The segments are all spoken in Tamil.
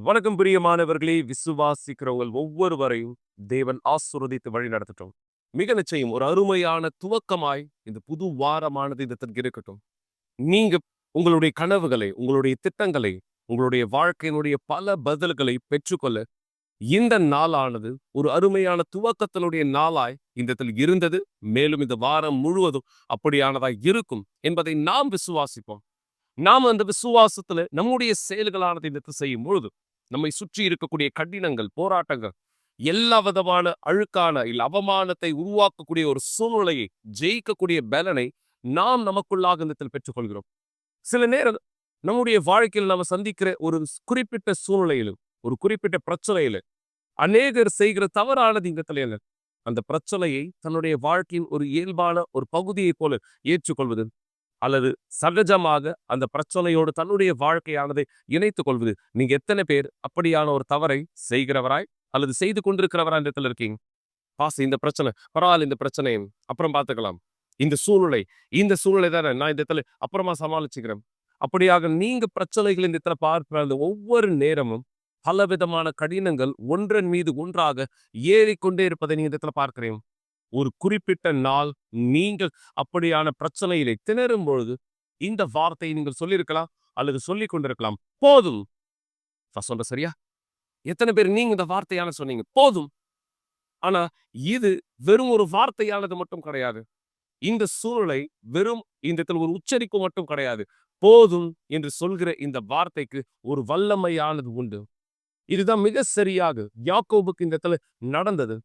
வணக்கம் பிரியமானவர்களே, விசுவாசிக்கிறவங்க ஒவ்வொருவரையும் தேவன் ஆசீர்வதித்து வழி நடத்தட்டும். மிக நிச்சயம் ஒரு அருமையான துவக்கமாய் இந்த புது வாரமானது இதற்கு இருக்கட்டும். நீங்க உங்களுடைய கனவுகளை, உங்களுடைய திட்டங்களை, உங்களுடைய வாழ்க்கையினுடைய பல பதில்களை பெற்றுக்கொள்ள இந்த நாளானது ஒரு அருமையான துவக்கத்தினுடைய நாளாய் இந்த இருந்தது. மேலும் இந்த வாரம் முழுவதும் அப்படியானதாய் இருக்கும் என்பதை நாம் விசுவாசிப்போம். நாம் அந்த விசுவாசத்துல நம்முடைய செயல்களானதை இந்த செய்யும் பொழுது நம்மை சுற்றி இருக்கக்கூடிய கடினங்கள், போராட்டங்கள், எல்லா விதமான அழுக்கான இல்ல அவமானத்தை உருவாக்கக்கூடிய ஒரு சூழ்நிலையை ஜெயிக்கக்கூடிய பலனை நாம் நமக்குள்ளாக இந்த பெற்றுக்கொள்கிறோம். சில நேரம் நம்முடைய வாழ்க்கையில் நாம சந்திக்கிற ஒரு குறிப்பிட்ட சூழ்நிலையிலும் ஒரு குறிப்பிட்ட பிரச்சனையில அநேகர் செய்கிற தவறானது இந்த தலையில அந்த பிரச்சனையை தன்னுடைய வாழ்க்கையின் ஒரு இயல்பான ஒரு பகுதியை போல ஏற்றுக்கொள்வது அல்லது சகஜமாக அந்த பிரச்சனையோடு தன்னுடைய வாழ்க்கையானதை இணைத்துக் கொள்வது. நீங்க எத்தனை பேர் அப்படியான ஒரு தவறை செய்கிறவராய் அல்லது செய்து கொண்டிருக்கிறவராய் இந்த இடத்துல இருக்கீங்க? இந்த பிரச்சனை பரவாயில்ல, இந்த பிரச்சனையும் அப்புறம் பார்த்துக்கலாம், இந்த சூழ்நிலை தானே, நான் இந்த இடத்துல அப்புறமா சமாளிச்சுக்கிறேன். அப்படியாக நீங்க பிரச்சனைகள் இந்த இடத்துல பார்க்கிற ஒவ்வொரு நேரமும் பலவிதமான கடினங்கள் ஒன்றன் மீது ஒன்றாக ஏறிக்கொண்டே இருப்பதை நீங்க இந்த இடத்துல பார்க்கிறீங்க. ஒரு குறிப்பிட்ட நாள் நீங்கள் அப்படியான பிரச்சனையிலே திணறும் பொழுது இந்த வார்த்தையை நீங்கள் சொல்லியிருக்கலாம் அல்லது சொல்லிக் கொண்டிருக்கலாம், போதும். சொல்ற சரியா? எத்தனை பேர் நீங்க இந்த வார்த்தையான சொன்னீங்க, போதும்? ஆனா இது வெறும் ஒரு வார்த்தையானது மட்டும் கிடையாது. இந்த சூழலை வெறும் இந்த ஒரு உச்சரிப்பு மட்டும் கிடையாது. போதும் என்று சொல்கிற இந்த வார்த்தைக்கு ஒரு வல்லமையானது உண்டு. இதுதான் மிக சரியாக யாக்கோபுக்கு இந்த இடத்துல நடந்தது.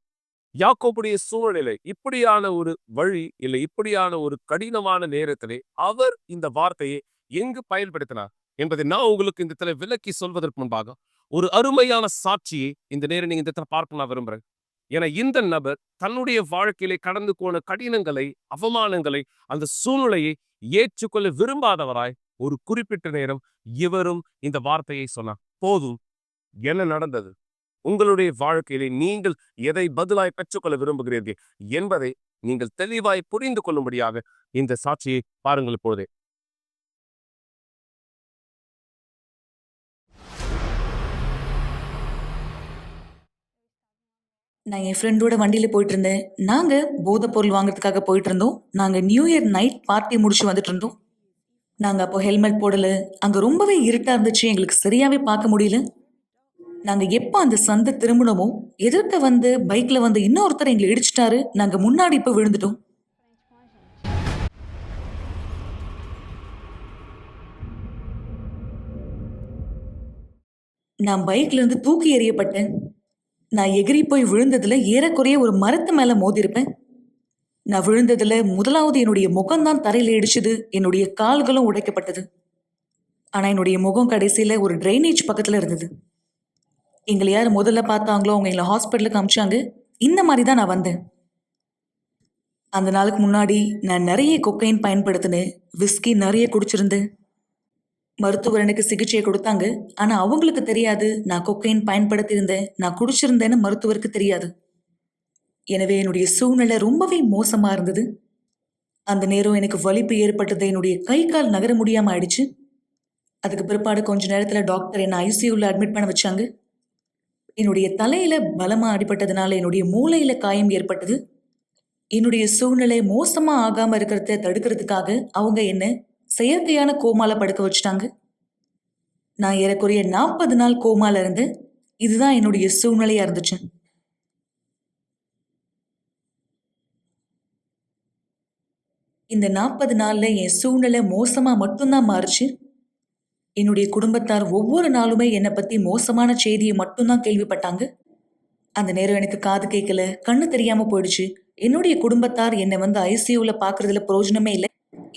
யாக்கோபுடைய சூழ்நிலை இப்படியான ஒரு வழி இல்லை, இப்படியான ஒரு கடினமான நேரத்திலே அவர் இந்த வார்த்தையை எங்கு பயன்படுத்தினார் என்பதை நான் உங்களுக்கு இந்த இடத்துல விளக்கி சொல்வதற்கு முன்பாக ஒரு அருமையான சாட்சியை இந்த நேரம் நீங்க இந்த இடத்துல பார்க்க நான் விரும்புறேன். ஏன்னா இந்த நபர் தன்னுடைய வாழ்க்கையிலே கடந்து போன கடினங்களை, அவமானங்களை, அந்த சூழ்நிலையை ஏற்றுக்கொள்ள விரும்பாதவராய் ஒரு குறிப்பிட்ட நேரம் இவரும் இந்த வார்த்தையை சொன்னார், போதும். என்ன நடந்தது? உங்களுடைய வாழ்க்கையிலே நீங்கள் எதை பதிலாய் பெற்றுக்கொள்ள விரும்புகிறீர்கள் என்பதை நீங்கள் தெளிவாய் புரிந்து கொள்ளும்படியாக இந்த சாட்சியை பாருங்கள். இப்பொழுதே நான் என் ஃப்ரெண்டோட வண்டியில போயிட்டு இருந்தேன். நாங்க போதைப் பொருள் வாங்குறதுக்காக போயிட்டு இருந்தோம். நாங்க நியூ இயர் நைட் பார்ட்டி முடிச்சு வந்துட்டு இருந்தோம். நாங்க அப்போ ஹெல்மெட் போடல. அங்க ரொம்பவே இருட்டா இருந்துச்சு, எங்களுக்கு சரியாவே பார்க்க முடியல. நாங்க எப்ப அந்த சந்தை திரும்பணுமோ எதிர்க்க வந்து பைக்ல வந்து இன்னொருத்தர் எங்களை இடிச்சிட்டாரு. நாங்க முன்னாடி இப்ப விழுந்துட்டோம். நான் பைக்ல இருந்து தூக்கி எறியப்பட்டேன். நான் எகிரி போய் விழுந்ததுல ஏறக்குறைய ஒரு மரத்து மேல மோதிருப்பேன். நான் விழுந்ததுல முதலாவது என்னுடைய முகம்தான் தரையில இடிச்சுது. என்னுடைய கால்களும் உடைக்கப்பட்டது. ஆனா என்னுடைய முகம் கடைசியில ஒரு டிரைனேஜ் பக்கத்துல இருந்தது. எங்களை யார் முதல்ல பார்த்தாங்களோ அவங்க எங்களை ஹாஸ்பிட்டலுக்கு அமிச்சாங்க. இந்த மாதிரி தான் நான் வந்தேன். அந்த நாளுக்கு முன்னாடி நான் நிறைய கொக்கைன் பயன்படுத்தினேன். விஸ்கி நிறைய குடிச்சிருந்தேன். மருத்துவர் எனக்கு சிகிச்சை கொடுத்தாங்க. ஆனா அவங்களுக்கு தெரியாது நான் கொக்கைன் பயன்படுத்தியிருந்தேன், நான் குடிச்சிருந்தேன்னு மருத்துவருக்கு தெரியாது. எனவே என்னுடைய சூழ்நிலை ரொம்பவே மோசமா இருந்தது. அந்த நேரம் எனக்கு வலிப்பு ஏற்பட்டது. என்னுடைய கை கால் நகர முடியாம ஆயிடுச்சு. அதுக்கு பிற்பாடு கொஞ்ச நேரத்துல டாக்டர் என்னை ஐசியூல அட்மிட் பண்ண வச்சாங்க. என்னுடைய தலையில பலமா அடிபட்டதுனால என்னுடைய மூளையில காயம் ஏற்பட்டது. என்னுடைய சூழ்நிலை மோசமா ஆகாம இருக்கிறத தடுக்கிறதுக்காக அவங்க என்ன செயற்கையான கோமால படுக்க வச்சுட்டாங்க. நான் ஏறக்குறைய 40 நாள் கோமால இருந்து இதுதான் என்னுடைய சூழ்நிலையா இருந்துச்சு. இந்த 40 நாள்ல என் சூழ்நிலை மோசமா மட்டும்தான் மாறுச்சு. என்னுடைய குடும்பத்தார் ஒவ்வொரு நாளுமே என்னை பத்தி மோசமான செய்தியை மட்டும்தான் கேள்விப்பட்டாங்க. அந்த நேரம் எனக்கு காது கேட்கல, கண்ணு தெரியாம போயிடுச்சு. என்னுடைய குடும்பத்தார் என்னை வந்து ஐசியூல பாக்குறதுல பிரயோஜனமே இல்லை.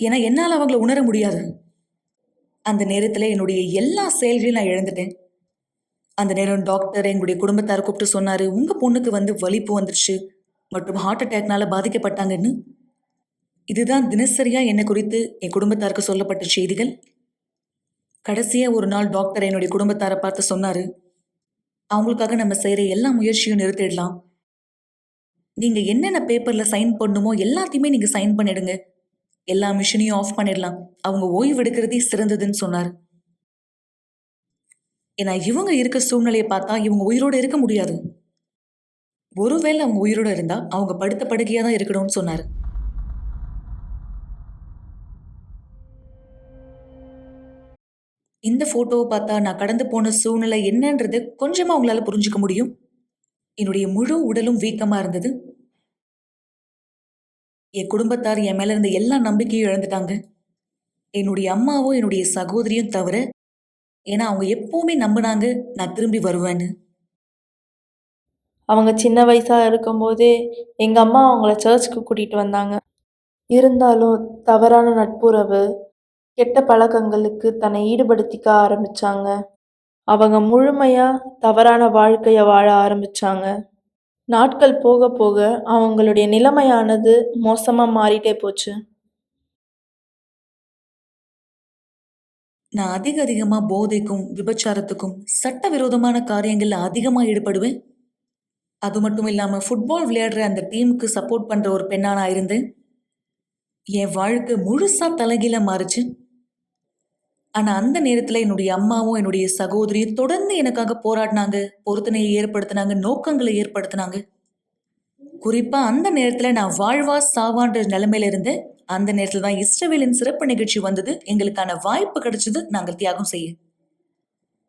ஏன்னா என்னால் அவங்களை உணர முடியாது. அந்த நேரத்துல என்னுடைய எல்லா செயல்களையும் நான் இழந்துட்டேன். அந்த நேரம் டாக்டர் எங்களுடைய குடும்பத்தாரை கூப்பிட்டு சொன்னாரு, உங்க பொண்ணுக்கு வந்து வலிப்பு வந்துருச்சு மற்றும் ஹார்ட் அட்டாக்னால பாதிக்கப்பட்டாங்கன்னு. இதுதான் தினசரியா என்னை குறித்து என் குடும்பத்தாருக்கு சொல்லப்பட்ட செய்திகள். கடைசியா ஒரு நாள் டாக்டர் என்னுடைய குடும்பத்தாரை பார்த்து சொன்னாரு, அவங்களுக்காக நம்ம செய்யற எல்லா முயற்சியும் நிறுத்திடலாம். நீங்க என்னென்ன பேப்பர்ல சைன் பண்ணுமோ எல்லாத்தையுமே நீங்க சைன் பண்ணிடுங்க. எல்லா மிஷினையும் ஆஃப் பண்ணிடலாம். அவங்க ஓய்வு எடுக்கிறதே சிறந்ததுன்னு சொன்னார். ஏன்னா இவங்க இருக்க சூழ்நிலையை பார்த்தா இவங்க உயிரோட இருக்க முடியாது. ஒருவேளை அவங்க உயிரோட இருந்தா அவங்க படுத்த படுக்கையா தான் இருக்கணும்னு சொன்னாரு. இந்த போட்டோவை பார்த்தா நான் கடந்து போன சூழ்நிலை என்னன்றது கொஞ்சமா உங்களால புரிஞ்சுக்க முடியும். என்னுடைய முழு உடலும் வீக்கமா இருந்தது. என் குடும்பத்தார் என் மேல இருந்த எல்லா நம்பிக்கையும் இழந்துட்டாங்க. என்னுடைய அம்மாவும் என்னுடைய சகோதரியும் தவிர. ஏன்னா அவங்க எப்பவுமே நம்பினாங்க நான் திரும்பி வருவேன்னு. அவங்க சின்ன வயசா இருக்கும்போதே எங்கள் அம்மா அவங்கள சர்ச்சுக்கு கூட்டிகிட்டு வந்தாங்க. இருந்தாலும் தவறான நட்புறவு, கெட்ட பழக்கங்களுக்கு தன்னை ஈடுபடுத்திக்க ஆரம்பிச்சாங்க. அவங்க முழுமையாக தவறான வாழ்க்கையை வாழ ஆரம்பிச்சாங்க. நாட்கள் போக போக அவங்களுடைய நிலைமையானது மோசமாக மாறிட்டே போச்சு. நான் அதிகமா போதைக்கும் விபச்சாரத்துக்கும் சட்டவிரோதமான காரியங்கள்ல அதிகமா ஈடுபடுவேன். அது மட்டும் இல்லாம ஃபுட்பால் விளையாடுற அந்த டீமுக்கு சப்போர்ட் பண்ற ஒரு பெண்ணா நான் இருந்தேன். என் வாழ்க்கை முழுசா தலைகீழா மாறுச்சு. ஆனா அந்த நேரத்துல என்னுடைய அம்மாவும் என்னுடைய சகோதரியும் தொடர்ந்து எனக்காக போராடினாங்க, பொருத்தனையை ஏற்படுத்தினாங்க, நோக்கங்களை ஏற்படுத்தினாங்க. குறிப்பா அந்த நேரத்துல நான் வாழ்வா சாவான்ற நிலைமையில இருந்தேன். அந்த நேரத்துல தான் இஸ்ரவேலின் சிறப்பு நிகழ்ச்சி வந்தது. எங்களுக்கான வாய்ப்பு கிடைச்சது நாங்கள் தியாகம் செய்ய.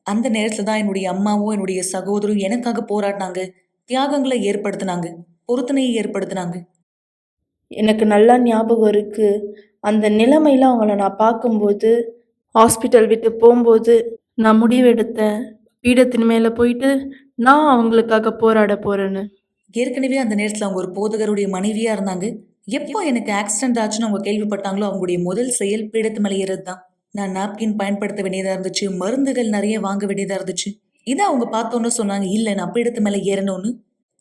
அந்த நேரத்துல தான் என்னுடைய அம்மாவும் என்னுடைய சகோதரும் எனக்காக போராடினாங்க, தியாகங்களை ஏற்படுத்தினாங்க, பொருத்தனையை ஏற்படுத்தினாங்க. எனக்கு நல்லா ஞாபகம் இருக்குது. அந்த நிலைமையில் அவங்கள நான் பார்க்கும்போது, ஹாஸ்பிட்டல் விட்டு போகும்போது நான் முடிவெடுத்தேன், பீடத்தின் மேலே போயிட்டு நான் அவங்களுக்காக போராட போகிறேன்னு. ஏற்கனவே அந்த நேரத்துல அவங்க ஒரு போதகருடைய மனைவியா இருந்தாங்க. எப்போ எனக்கு ஆக்சிடென்ட் ஆச்சுன்னு அவங்க கேள்விப்பட்டாங்களோ அவங்களுடைய முதல் செயல் பீடத்து மேலே ஏறது தான். நான் நாப்கின் பயன்படுத்த வேண்டியதா இருந்துச்சு, மருந்துகள் நிறைய வாங்க வேண்டியதா இருந்துச்சு. இதை அவங்க பார்த்தோன்னு சொன்னாங்க, இல்ல நான் பீடத்து மேலே ஏறணும்னு.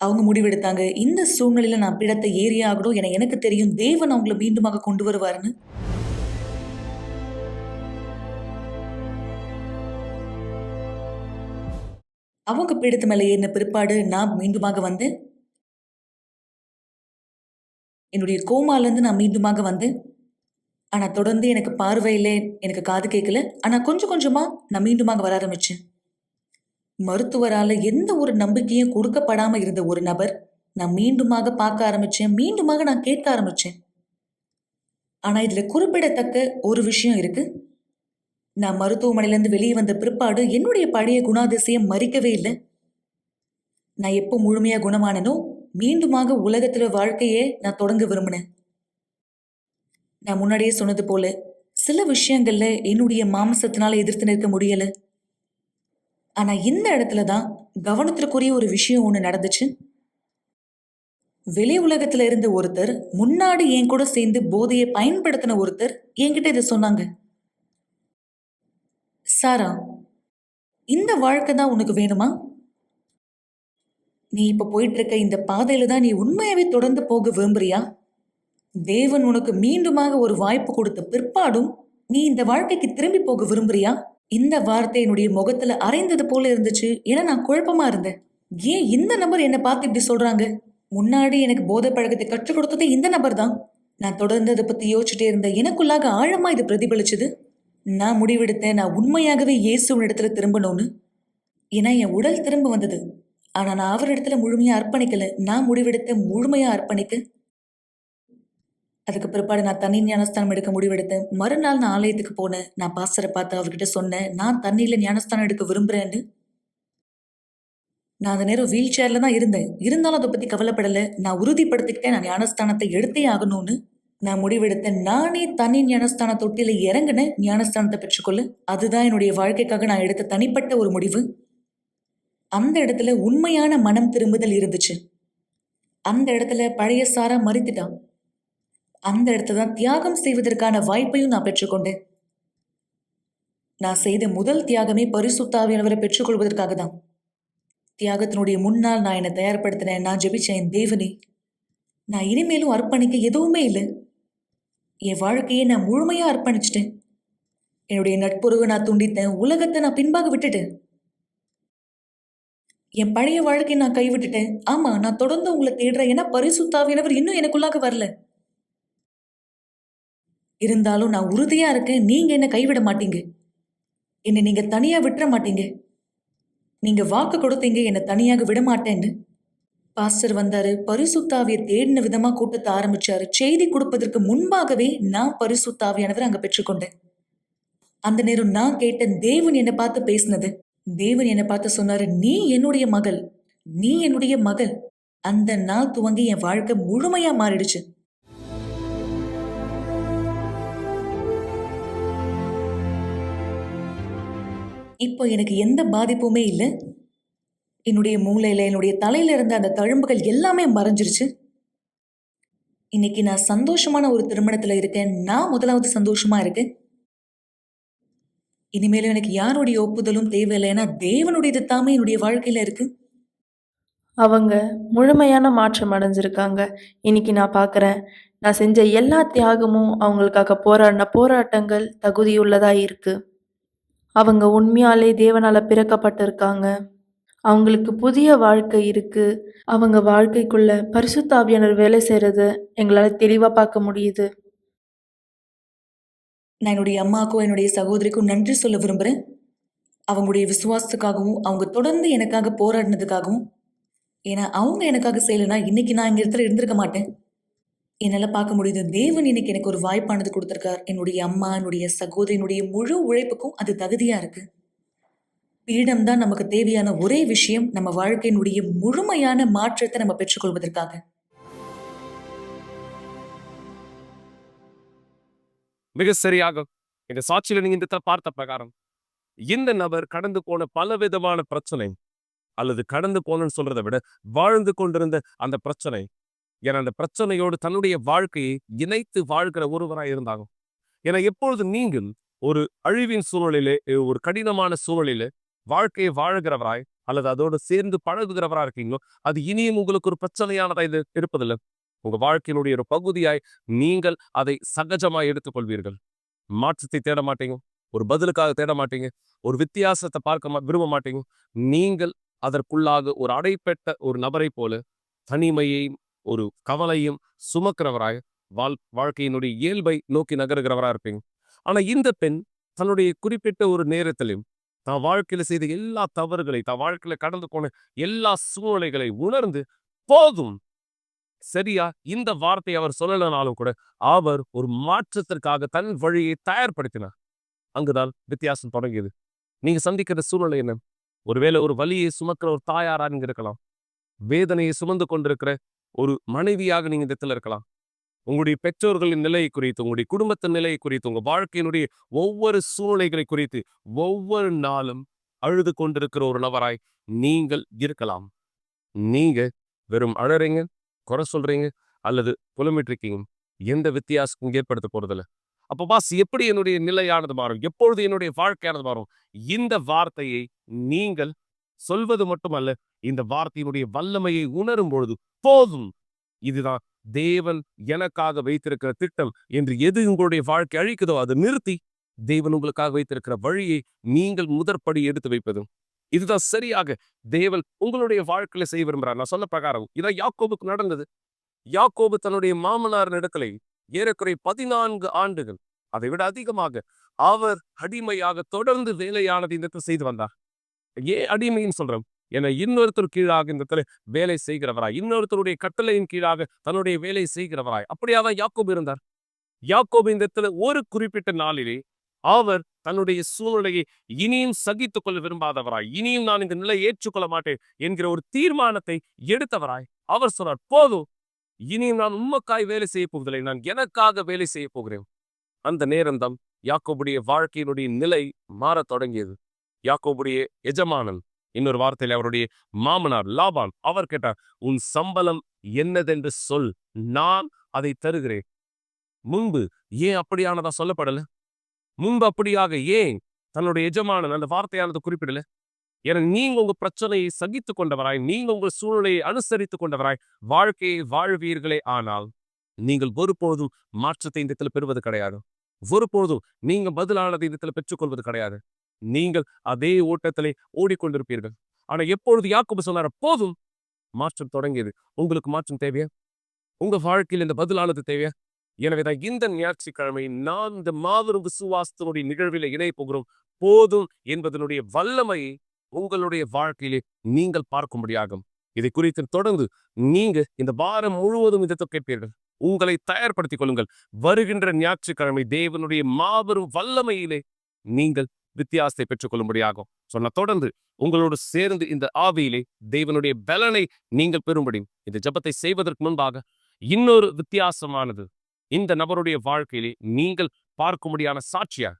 அவங்க முடிவெடுத்தாங்க, இந்த சூழ்நிலையில நான் பீடத்தை ஏறியே ஆகணும். என எனக்கு தெரியும் தேவன் அவங்கள மீண்டுமாக கொண்டு வருவாருன்னு. அவங்க பீடத்து மேலே ஏறின பிற்பாடு நான் மீண்டுமாக வந்தேன். என்னுடைய கோமாலேருந்து நான் மீண்டுமாக வந்தேன். ஆனா தொடர்ந்து எனக்கு பார்வையில எனக்கு காது கேட்கல. ஆனா கொஞ்சம் கொஞ்சமா நான் மீண்டுமாக வர ஆரம்பிச்சேன். மருத்துவரால எந்த ஒரு நம்பிக்கையும் கொடுக்கப்படாம இருந்த ஒரு நபர் நான் மீண்டுமாக பார்க்க ஆரம்பிச்சேன். மீண்டுமாக நான் கேட்க ஆரம்பிச்சேன். ஆனா இதுல குறிப்பிடத்தக்க ஒரு விஷயம் இருக்கு. நான் மருத்துவமனையிலேருந்து வெளியே வந்த பிற்பாடு என்னுடைய பழைய குணாதிசயம் மறிக்கவே இல்லை. நான் எப்போ முழுமையா குணமானனோ மீண்டுமாக உலகத்துல வாழ்க்கையே நான் தொடங்க விரும்பினேன். நான் முன்னாடியே சொன்னது போல சில விஷயங்கள்ல என்னுடைய மாம்சத்தினால எதிர்த்து நிற்க முடியல. ஆனா இந்த இடத்துல தான் கவனத்திற்குரிய ஒரு விஷயம் ஒண்ணு நடந்துச்சு. வெளி உலகத்துல இருந்த ஒருத்தர், முன்னாடி என் கூட சேர்ந்து போதையை பயன்படுத்தின ஒருத்தர் என்கிட்ட இதை சொன்னாங்க. சாரா, இந்த வாழ்க்கை தான் உனக்கு வேணுமா? நீ இப்ப போயிட்டு இருக்க இந்த பாதையில தான் நீ உண்மையாவே தொடர்ந்து போக விரும்புறியா? தேவன் உனக்கு மீண்டுமாக ஒரு வாய்ப்பு கொடுத்த பிற்பாடும் நீ இந்த வாழ்க்கைக்கு திரும்பி போக விரும்புறியா? இந்த வார்த்தை என்னுடைய முகத்துல அரைந்தது போல இருந்துச்சு. ஏன்னா நான் குழப்பமா இருந்தேன். ஏன் இந்த நபர் என்னை பார்த்து இப்படி சொல்றாங்க? முன்னாடி எனக்கு போதை பழக்கத்தை கற்றுக் கொடுத்ததே இந்த நபர் தான். நான் தொடர்ந்து அதை பத்தி யோசிச்சுட்டே இருந்தேன். எனக்குள்ளாக ஆழமா இது பிரதிபலிச்சது. நான் முடிவெடுத்தேன், நான் உண்மையாகவே இயேசுவின் இடத்துல திரும்பணும்னு. ஏன்னா என் உடல் திரும்ப வந்தது. ஆனா நான் அவர் இடத்துல முழுமையா அர்ப்பணிக்கல. நான் முடிவெடுத்தேன் முழுமையா அர்ப்பணிக்க. அதுக்கு பிற்பாடு நான் தண்ணி ஞானஸ்தானம் எடுக்க முடிவெடுத்தேன். மறுநாள் நான் ஆலயத்துக்கு போனேன். நான் பாஸ்டரை பார்த்து அவர்கிட்ட சொன்னேன், நான் தண்ணியில ஞானஸ்தானம் எடுக்க விரும்புறேன்னு. நான் அந்த நேரம் வீல் சேர்ல தான் இருந்தேன். இருந்தாலும் அதை பத்தி கவலைப்படல. நான் உறுதிப்படுத்திக்கிட்டேன், நான் ஞானஸ்தானத்தை எடுத்தே ஆகணும்னு. நான் முடிவெடுத்தேன். நானே தனி ஞானஸ்தான தொட்டில இறங்கினேன் ஞானஸ்தானத்தை பெற்றுக்கொள்ள. அதுதான் என்னுடைய வாழ்க்கைக்காக நான் எடுத்த தனிப்பட்ட ஒரு முடிவு. அந்த இடத்துல உண்மையான மனம் திரும்புதல் இருந்துச்சு. அந்த இடத்துல பழைய சாரா மறித்துட்டான். அந்த இடத்துல தான் தியாகம் செய்வதற்கான வாய்ப்பையும் நான் பெற்றுக்கொண்டேன். நான் செய்த முதல் தியாகமே பரிசுத்த ஆவியானவரை பெற்றுக்கொள்வதற்காக தான். தியாகத்தினுடைய முன்னால் நான் என்னை தயார்படுத்தினேன். நான் ஜெபிச்சேன், தேவனே, நான் இனிமேலும் அர்ப்பணிக்க எதுவுமே இல்லை. என் வாழ்க்கையை நான் முழுமையா அர்ப்பணிச்சிட்டேன். என்னுடைய நட்புறவை நான் துண்டித்தேன். உலகத்தை நான் பின்பாக விட்டுட்டேன். என் பழைய வாழ்க்கையை நான் கைவிட்டுட்டேன். ஆமா, நான் தொடர்ந்து உங்களை தேடுறேன். ஏன்னா பரிசுத்த ஆவியானவர் இன்னும் எனக்குள்ளாக வரல. இருந்தாலும் நான் உறுதியா இருக்கேன், நீங்க என்ன கைவிட மாட்டீங்க. என்னை நீங்க தனியா விட்டுற மாட்டீங்க. நீங்க வாக்கு கொடுத்தீங்க என்னை தனியாக விட மாட்டேன்னு. பாஸ்டர் வந்தாரு, பரிசுத்தாவிய தேடின விதமா கூட்டத்தை ஆரம்பிச்சாரு. செய்தி கொடுப்பதற்கு முன்பாகவே நான் பரிசுத்தாவியானவர் அங்க பெற்றுக்கொண்டேன். அந்த நேரம் நான் கேட்டேன், தேவன் என்னை பார்த்து பேசினது. தேவன் என்னை பார்த்து சொன்னாரு, நீ என்னுடைய மகள், நீ என்னுடைய மகள். அந்த நாள் துவங்கி என் வாழ்க்கை முழுமையா மாறிடுச்சு. இப்போ எனக்கு எந்த பாதிப்புமே இல்ல. என்னுடைய மூளையில, என்னுடைய தலையில இருந்த அந்த தழும்புகள் எல்லாமே மறைஞ்சிருச்சு. இன்னைக்கு நான் சந்தோஷமான ஒரு திருமணத்துல இருக்கேன். நான் முதலாவது சந்தோஷமா இருக்கேன். இனிமேலும் எனக்கு யாருடைய ஒப்புதலும் தேவையில்லை. ஏன்னா தேவனுடையது தாமே என்னுடைய வாழ்க்கையில இருக்கு. அவங்க முழுமையான மாற்றம் அடைஞ்சிருக்காங்க. இன்னைக்கு நான் பார்க்குறேன். நான் செஞ்ச எல்லா தியாகமும் அவங்களுக்காக போராடின போராட்டங்கள் தகுதியுள்ளதா இருக்கு. அவங்க உண்மையாலே தேவனால பிறக்கப்பட்டிருக்காங்க. அவங்களுக்கு புதிய வாழ்க்கை இருக்கு. அவங்க வாழ்க்கைக்குள்ள பரிசுத்த ஆவியானவர் வேலை செய்றத எங்களால தெளிவா பார்க்க முடியுது. நான் என்னுடைய அம்மாவுக்கும் என்னுடைய சகோதரிக்கும் நன்றி சொல்ல விரும்புறேன். அவங்களுடைய விசுவாசத்துக்காகவும், அவங்க தொடர்ந்து எனக்காக போராடினதுக்காகவும். ஏன்னா அவங்க எனக்காக செய்யலைன்னா இன்னைக்கு நான் இந்த இடத்துல இருந்திருக்க மாட்டேன். என்னால பார்க்க முடியுது. தேவன் இன்னைக்கு எனக்கு ஒரு வாய்ப்பானது கொடுத்திருக்கார். என்னுடைய அம்மா, என்னுடைய சகோதரியினுடைய முழு உழைப்புக்கும் அது தகுதியா இருக்கு. பீடம் தான் நமக்கு தேவையான ஒரே விஷயம், நம்ம வாழ்க்கையினுடைய முழுமையான மாற்றத்தை நம்ம பெற்றுக்கொள்வதற்காக. மிக சரியாக இந்த சாட்சியில நீங்க இந்த பார்த்த பிரகாரம் இந்த நபர் கடந்து போன பலவிதமான பிரச்சனை அல்லது கடந்து போனன்னு சொல்றதை விட வாழ்ந்து கொண்டிருந்த அந்த பிரச்சனை, ஏன்னா அந்த பிரச்சனையோடு தன்னுடைய வாழ்க்கையை இணைத்து வாழ்கிற ஒருவராய் இருந்தாங்க. ஏன்னா எப்பொழுது நீங்கள் ஒரு அழிவின் சூழலிலே, ஒரு கடினமான சூழலிலே வாழ்க்கையை வாழுகிறவராய் அல்லது அதோடு சேர்ந்து பழகுகிறவரா இருக்கீங்களோ, அது இனியும் உங்களுக்கு ஒரு பிரச்சனையானதா இது இருப்பதில்லை. உங்க வாழ்க்கையினுடைய ஒரு பகுதியாய் நீங்கள் அதை சகஜமாய் எடுத்துக்கொள்வீர்கள். மாற்றத்தை தேட மாட்டீங்க, ஒரு பதிலுக்காக தேட மாட்டீங்க, ஒரு வித்தியாசத்தை பார்க்க விரும்ப மாட்டீங்க. நீங்கள் அதற்குள்ளாக ஒரு அடைப்பட்ட ஒரு நபரை போல தனிமையையும் ஒரு கவலையும் சுமக்கிறவராய் வாழ்க்கையினுடைய இயல்பை நோக்கி நகருகிறவரா இருப்பீங்க. ஆனா இந்த பெண் தன்னுடைய குறிப்பிட்ட ஒரு நேரத்திலும் தான் வாழ்க்கையில செய்த எல்லா தவறுகளை, தான் வாழ்க்கையில கடந்து போன எல்லா சூழ்நிலைகளை உணர்ந்து போதும், சரியா இந்த வார்த்தை அவர் சொல்லலனாலும் கூட அவர் ஒரு மாற்றத்திற்காக தன் வழியை தயார்படுத்தினார். அங்குதான் வித்தியாசம் தொடங்கியது. நீங்க சந்திக்கிற சூழ்நிலை என்ன? ஒருவேளை ஒரு வலியை சுமக்கிற ஒரு தாயாரா நீங்க இருக்கலாம். வேதனையை சுமந்து கொண்டிருக்கிற ஒரு மனைவியாக நீங்க இந்த இடத்துல இருக்கலாம். உங்களுடைய பெற்றோர்களின் நிலையை குறித்து, உங்களுடைய குடும்பத்தின் நிலையை குறித்து, உங்க வாழ்க்கையினுடைய ஒவ்வொரு சூழ்நிலைகளை குறித்து ஒவ்வொரு நாளும் அழுது கொண்டிருக்கிற ஒரு நபராய் நீங்கள் இருக்கலாம். நீங்க வெறும் அழறீங்க, குறை சொல்றீங்க அல்லது புலம்பிட்டு இருக்கீங்க. எந்த வித்தியாசமும் ஏற்படுத்த போறதில்ல. அப்ப பாஸ், எப்படி என்னுடைய நிலையானது மாறும்? எப்பொழுது என்னுடைய வாழ்க்கையானது மாறும்? இந்த வார்த்தையை நீங்கள் சொல்வது மட்டுமல்ல, இந்த வார்த்தையினுடைய வல்லமையை உணரும் பொழுது போதும், இதுதான் தேவன் எனக்காக வைத்திருக்கிற திட்டம் என்று எது உங்களுடைய வாழ்க்கை அழிக்குதோ அதை நிறுத்தி தேவன் உங்களுக்காக வைத்திருக்கிற வழியை நீங்கள் முதற்படி எடுத்து வைப்பது. இதுதான் சரியாக தேவன் உங்களுடைய வாழ்க்கையில செய்ய விரும்புகிறார். நான் சொன்ன பிரகாரம் இதான் யாக்கோபுக்கு நடந்தது. யாக்கோபு தன்னுடைய மாமனார் இடத்திலே ஏறக்குறை 14 ஆண்டுகள், அதை விட அதிகமாக அவர் அடிமையாக தொடர்ந்து வேலையானது இந்த இடத்துல செய்து வந்தார். ஏன் அடிமைன்னு சொல்றோம்? என இன்னொருத்தர் கீழாக இந்த இடத்துல வேலை செய்கிறவராய், இன்னொருத்தருடைய கட்டளையின் கீழாக தன்னுடைய வேலை செய்கிறவராய் அப்படியாதான் யாக்கோபு இருந்தார். யாக்கோபு இந்த இடத்துல ஒரு குறிப்பிட்ட நாளிலே அவர் தன்னுடைய சூழ்நிலையை இனியும் சகித்துக் கொள்ள விரும்பாதவராய், இனியும் நான் இந்த நிலையை ஏற்றுக்கொள்ள மாட்டேன் என்கிற ஒரு தீர்மானத்தை எடுத்தவராய் அவர் சொன்னார், போதும், இனியும் நான் உமக்காய் வேலை செய்ய போவதில்லை, நான் எனக்காக வேலை செய்ய போகிறேன். அந்த நேரம்தான் யாக்கோபுடைய வாழ்க்கையினுடைய நிலை மாறத் தொடங்கியது. யாக்கோபுடைய எஜமானன், இன்னொரு வார்த்தையில் அவருடைய மாமனார் லாபான், அவர் கேட்டார், உன் சம்பளம் என்னதென்று சொல், நான் அதை தருகிறேன். முன்பு ஏன் அப்படியானதா சொல்லப்படல? முன்பு அப்படியாக ஏன் தன்னுடைய எஜமானன் அந்த வார்த்தையானது குறிப்பிடல? ஏன்னா நீங்க உங்க பிரச்சனையை சகித்துக் கொண்டவராய், நீங்க உங்கள் சூழ்நிலையை அனுசரித்துக் கொண்டவராய் வாழ்க்கையை வாழ்வீர்களே, ஆனால் நீங்கள் ஒருபோதும் மாற்றத்தை இந்த இடத்துல பெறுவது கிடையாது. ஒருபோதும் நீங்க பதிலானதை இந்த இடத்துல பெற்றுக்கொள்வது கிடையாது. நீங்கள் அதே ஓட்டத்திலே ஓடிக்கொண்டிருப்பீர்கள். ஆனா எப்பொழுது யாக்கோபு சொன்னார், போதும், மாற்றம் தொடங்கியது. உங்களுக்கு மாற்றம் தேவையா? உங்க வாழ்க்கையில் இந்த பதிலானது தேவையா? எனவேதான் இந்த ஞாயிற்றுக்கிழமை நான் இந்த மாபெரும் விசுவாசத்தினுடைய நிகழ்வில் இணைய போகிறோம். போதும் என்பதனுடைய வல்லமையை உங்களுடைய வாழ்க்கையிலே நீங்கள் பார்க்கும்படியாகும். இதை குறித்து தொடர்ந்து நீங்க இந்த வாரம் முழுவதும் இதை கேட்பீர்கள். உங்களை தயார்படுத்திக் கொள்ளுங்கள். வருகின்ற ஞாயிற்றுக்கிழமை தேவனுடைய மாபெரும் வல்லமையிலே நீங்கள் வித்தியாசத்தை பெற்றுக் கொள்ளும்படியாகும். சொன்ன தொடர்ந்து உங்களோடு சேர்ந்து இந்த ஆவியிலே தேவனுடைய பலனை நீங்கள் பெறும்படி இந்த ஜெபத்தை செய்வதற்கு முன்பாக இன்னொரு வித்தியாசமானது இந்த நபருடைய வாழ்க்கையிலே நீங்கள் பார்க்கும்படியான சாட்சியா.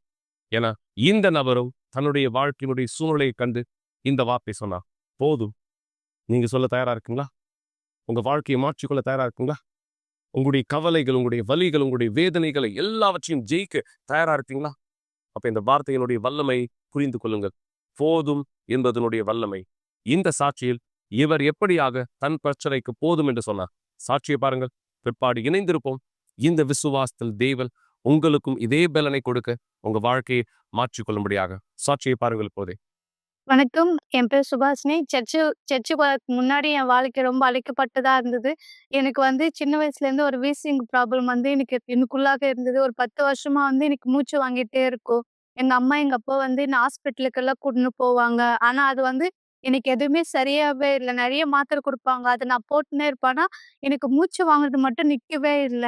ஏன்னா இந்த நபரும் தன்னுடைய வாழ்க்கையினுடைய சூழ்நிலையை கண்டு இந்த வார்த்தை சொன்னார். போதும், நீங்க சொல்ல தயாரா இருக்குங்களா? உங்க வாழ்க்கையை மாற்றிக்கொள்ள தயாரா இருக்குங்களா? உங்களுடைய கவலைகள், உங்களுடைய வலிகள், உங்களுடைய வேதனைகளை எல்லாவற்றையும் ஜெயிக்க தயாரா இருக்கீங்களா? அப்ப இந்த வார்த்தையினுடைய வல்லமை புரிந்து கொள்ளுங்கள். போதும் என்பதனுடைய வல்லமை. இந்த சாட்சியில் இவர் எப்படியாக தன் பிரச்சனைக்கு போதும் என்று சொன்னார். சாட்சியை பாருங்கள். பிற்பாடு இணைந்திருப்போம். இந்த விசுவாசத்தில் தேவன் உங்களுக்கும் இதே பலனை கொடுக்க உங்க வாழ்க்கையை மாற்றிக்கொள்ளும்படியாக சாட்சியை பாருங்கள். போதே வணக்கம். என் பேர் சுபாஷினி. சர்ச்சுக்கு வரதுக்கு முன்னாடி என் வாழ்க்கை ரொம்ப அழைக்கப்பட்டதா இருந்தது. எனக்கு சின்ன வயசுலேருந்து ஒரு வீசிங் ப்ராப்ளம் எனக்குள்ளாக இருந்தது. ஒரு 10 வருஷமா எனக்கு மூச்சு வாங்கிட்டே இருக்கும். எங்க அம்மா, எங்க அப்பா என்ன ஹாஸ்பிட்டலுக்கெல்லாம் கூட்டின்னு போவாங்க. ஆனா அது எனக்கு எதுவுமே சரியாவே இல்ல. நெறைய மாத்திரை குடுப்பாங்க. அத நான் போட்டுன்னே இருப்பேன். ஆனா எனக்கு மூச்சு வாங்குறது மட்டும் நிக்கவே இல்ல.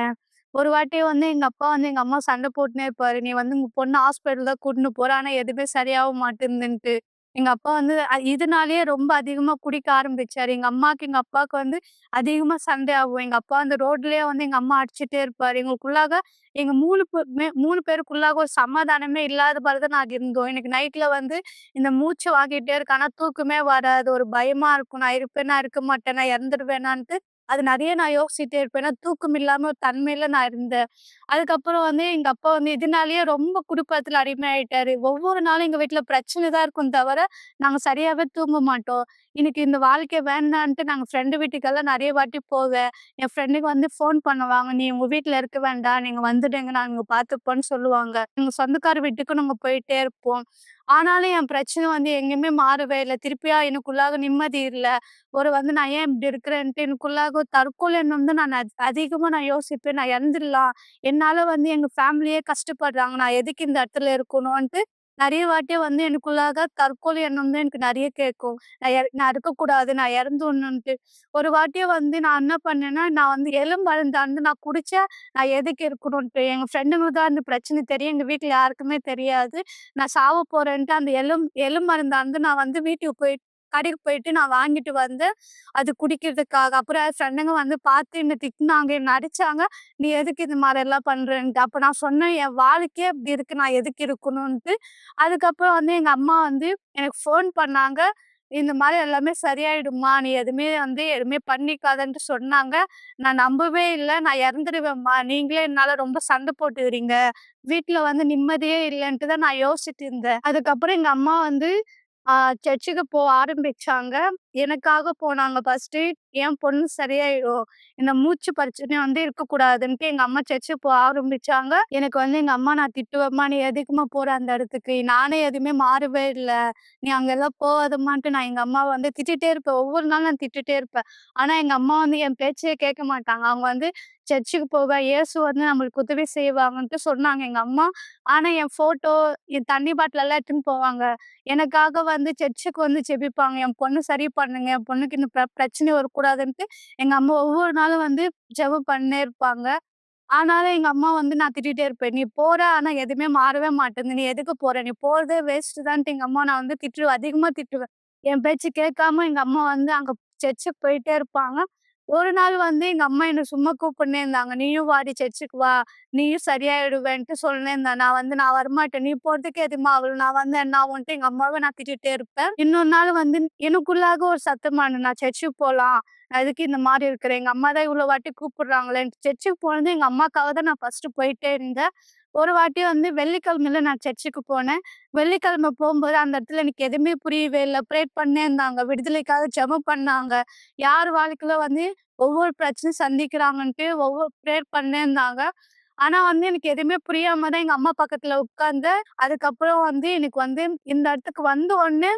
ஒரு வாட்டி எங்க அப்பா எங்க அம்மா சண்டை போட்டுன்னே இருப்பாரு. "நீ உங்க பொண்ண ஹாஸ்பிட்டல் தான் கூட்டின்னு போற. ஆனா எதுவுமே சரியாக மாட்டேன்துன்ட்டு." எங்க அப்பா இதனாலேயே ரொம்ப அதிகமா குடிக்க ஆரம்பிச்சாரு. எங்க அம்மாக்கு, எங்க அப்பாவுக்கு அதிகமா சண்டை ஆகும். எங்க அப்பா ரோட்லயே எங்க அம்மா அடிச்சுட்டே இருப்பாரு. எங்களுக்குள்ளாக எங்க 3 பேருக்குள்ளாக ஒரு சமாதானமே இல்லாத மாரி தான் நாங்க இருந்தோம். எனக்கு நைட்ல இந்த மூச்சு வாங்கிட்டே இருக்கு. ஆனா தூக்கமே வராது. ஒரு பயமா இருக்கும். நான் இருப்பேனா, இருக்க மாட்டேனா, இறந்துருவேனான்ட்டு அது நெறைய நான் யோசிச்சுட்டே இருப்பேன். ஏன்னா தூக்கம் இல்லாம ஒரு தனிமையில நான் இருந்தேன். அதுக்கப்புறம் எங்க அப்பா இதனாலேயே ரொம்ப குடுப்பத்துல அடிமையாயிட்டாரு. ஒவ்வொரு நாளும் எங்க வீட்ல பிரச்சனை தான் இருக்கும் தவிர, நாங்க சரியாவே தூங்க மாட்டோம். எனக்கு இந்த வாழ்க்கை வேண்டான்ட்டு நாங்க ஃப்ரெண்டு வீட்டுக்கெல்லாம் நெறைய வாட்டி போவேன். என் ஃப்ரெண்டுக்கு ஃபோன் பண்ணுவாங்க. "நீ உங்க வீட்ல இருக்க வேண்டாம். நீங்க வந்துடுங்க. நாங்க இங்க பார்த்துப்போம்ன்னு" சொல்லுவாங்க. எங்க சொந்தக்கார வீட்டுக்கும் நாங்க போயிட்டே இருப்போம். ஆனாலும் என் பிரச்சனை எங்கேயுமே மாறவே இல்ல. திருப்பியா எனக்குள்ளாக நிம்மதி இல்ல. நான் ஏன் இப்படி இருக்கிறேன்ட்டு எனக்குள்ளாக தற்கொலை எண்ணம் தான் அதிகமா நான் யோசிப்பேன். நான் இறந்துடலாம். என்னால எங்க ஃபேமிலியே கஷ்டப்படுறாங்க. நான் எதுக்கு இந்த இடத்துல இருக்கணும்ன்ட்டு நெறைய வாட்டி எனக்குள்ளாக தற்கொலை எண்ணம் தான் எனக்கு நெறைய கேட்கும். நான் இருக்கக்கூடாது. நான் இறந்துடணுன்ட்டு. ஒரு வாட்டி நான் என்ன பண்ணேன்னா, நான் எலும்பழுந்தாந்து நான் குடிச்சேன். நான் எதுக்கு இருக்கணுன்ட்டு. எங்க ஃப்ரெண்டுங்களுக்கு தான் அந்த பிரச்சனை தெரியும். எங்க வீட்ல யாருக்குமே தெரியாது. நான் சாவ போறேன்ட்டு அந்த எலும்பருந்தாந்து நான் வீட்டுக்கு கடைக்கு போயிட்டு நான் வாங்கிட்டு வந்தேன். அது குடிக்கிறதுக்காக. அப்புறம் என் ஃப்ரெண்டுங்க பார்த்து என்ன திட்டுனாங்க, என்ன அடிச்சாங்க. "நீ எதுக்கு இந்த மாரியெல்லாம் பண்றன்ட்டு?" அப்ப நான் சொன்னேன், "என் வாழ்க்கையே இப்படி இருக்கு. நான் எதுக்கு இருக்கணுன்ட்டு." அதுக்கப்புறம் எங்க அம்மா எனக்கு ஃபோன் பண்ணாங்க. "இந்த மாரி எல்லாமே சரியாயிடும்மா. நீ எதுவுமே பண்ணிக்காதன்ட்டு" சொன்னாங்க. நான் நம்பவே இல்ல. "நான் இறந்துருவேன்ம்மா. நீங்களே என்னால ரொம்ப சண்டை போட்டுக்கிறீங்க. வீட்ல நிம்மதியே இல்லன்ட்டு" தான் நான் யோசிச்சுட்டு இருந்தேன். அதுக்கப்புறம் எங்க அம்மா ஆ சர்ச்சுக்கு ஆரம்பிச்சாங்க. எனக்காக போனாங்க ஃபர்ஸ்ட்டு. என் பொண்ணு சரியாயிடும். இந்த மூச்சு பிரச்சனை இருக்கக்கூடாதுன்ட்டு எங்க அம்மா சர்ச்சுக்கு ஆரம்பிச்சாங்க. எனக்கு எங்க அம்மா நான் திட்டுவேன்ம்மா, "நீ எதுக்கும்மா போற அந்த இடத்துக்கு? நானே எதுவுமே மாறவே இல்ல. நீ அங்கெல்லாம் போகாதம்மான்ட்டு" நான் எங்க அம்மாவ திட்டிட்டே இருப்பேன். ஒவ்வொரு நாளும் நான் திட்டிட்டே இருப்பேன். ஆனா எங்க அம்மா என் பேச்சையே கேட்க மாட்டாங்க. அவங்க சர்ச்சுக்கு போவேன். இயேசு நம்மளுக்கு உதவி செய்வாங்கன்ட்டு சொன்னாங்க எங்க அம்மா. ஆனா என் ஃபோட்டோ, என் தண்ணி பாட்டில் எல்லாம் எடுத்துன்னு போவாங்க. எனக்காக சர்ச்சுக்கு ஜெபிப்பாங்க. என் பொண்ணு சரி பண்ணுங்க. என் பொண்ணுக்கு இந்த பிரச்சனை வரக்கூடாதுன்ட்டு எங்க அம்மா ஒவ்வொரு நாளும் ஜெபம் பண்ணினே இருப்பாங்க. ஆனாலும் எங்க அம்மா நான் திட்டிட்டே இருப்பேன். "நீ போற, ஆனா எதுவுமே மாறவே மாட்டேங்குது. நீ எதுக்கு போற? நீ போறதே வேஸ்ட்டு தான்ட்டு" எங்க அம்மா நான் திட்டுவேன். அதிகமா திட்டுவேன். என் பேச்சு கேட்காம எங்க அம்மா அங்க சர்ச்சுக்கு போயிட்டே இருப்பாங்க. ஒரு நாள் எங்க அம்மா என்ன சும்மா கூப்பிட்டுன்னே இருந்தாங்க. "நீயும் வாடி சர்ச்சுக்கு வா. நீயும் சரியாயிடுவேன்ட்டு" சொல்லினே இருந்தாங்க. நான் "நான் வரமாட்டேன். நீ போறதுக்கு எதும்மா ஆவல? நான் என்ன ஆகும்ன்ட்டு" எங்க அம்மாவ நான் திட்டிட்டே இருப்பேன். இன்னொரு நாள் எனக்குள்ளாக ஒரு சத்தமானது, "நான் சர்ச்சுக்கு போலாம். நான் எதுக்கு இந்த மாரி இருக்கிறேன்? எங்க அம்மா தான் இவ்வளோ வாட்டி கூப்பிடுறாங்களேன்ட்டு." சர்ச்சுக்கு போனது எங்க அம்மாக்காக தான் நான் ஃபர்ஸ்ட்டு போயிட்டே இருந்தேன். ஒரு வாட்டி வெள்ளிக்கிழமையில நான் சர்ச்சுக்கு போனேன். வெள்ளிக்கிழமை போம்போது அந்த இடத்துல எனக்கு எதுவுமே புரியவே இல்ல. ப்ரேயர் பண்ணே இருந்தாங்க. விடுதலைக்காக ஜெபம் பண்ணாங்க. யார் வாழ்க்கையில ஒவ்வொரு பிரச்சனையும் சந்திக்கிறாங்கன்ட்டு ஒவ்வொரு ப்ரேயர் பண்ணே இருந்தாங்க. ஆனா எனக்கு எதுவுமே புரியாம தான் எங்க அம்மா பக்கத்துல உட்கார்ந்தேன். அதுக்கப்புறம் எனக்கு இந்த இடத்துக்கு வந்த உடனே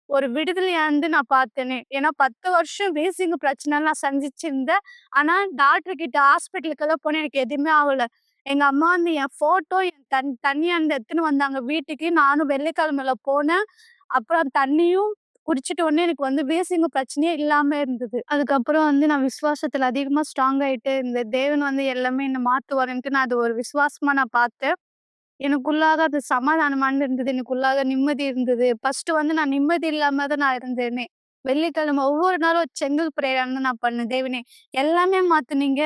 ஒரு விடுதலைய நான் பார்த்தேனே. ஏன்னா 10 வருஷம் வீசிங் பிரச்சனை நான் சந்திச்சிருந்தேன். ஆனா டாக்டர் கிட்ட ஹாஸ்பிட்டலுக்கெல்லாம் போனேன். எனக்கு எதுவுமே ஆவல. எங்க அம்மா என் ஃபோட்டோ, என் தண்ணி எடுத்துன்னு வந்தாங்க வீட்டுக்கு. நானும் வெள்ளிக்கிழமையில போனேன். அப்புறம் தண்ணியும் குடிச்சிட்ட உடனே எனக்கு வந்து வீசிங் பிரச்சனையே இல்லாம இருந்தது. அதுக்கப்புறம் வந்து நான் விசுவாசத்துல அதிகமா ஸ்ட்ராங் ஆயிட்டு, இந்த தேவன் வந்து எல்லாமே என்ன மாத்துவாருன்ட்டு நான் அது ஒரு விசுவாசமா நான் பார்த்தேன். எனக்குள்ளாக அது சமாதானமானது இருந்தது. எனக்குள்ளாக நிம்மதி இருந்தது. ஃபர்ஸ்ட்டு வந்து நான் நிம்மதி இல்லாம தான் நான் இருந்தேனே. வெள்ளிக்கிழமை ஒவ்வொரு நாளும் ஒரு செங்கல் பிரேயர்ன்னு நான் பண்ணேன். தேவனே எல்லாமே மாத்துனீங்க.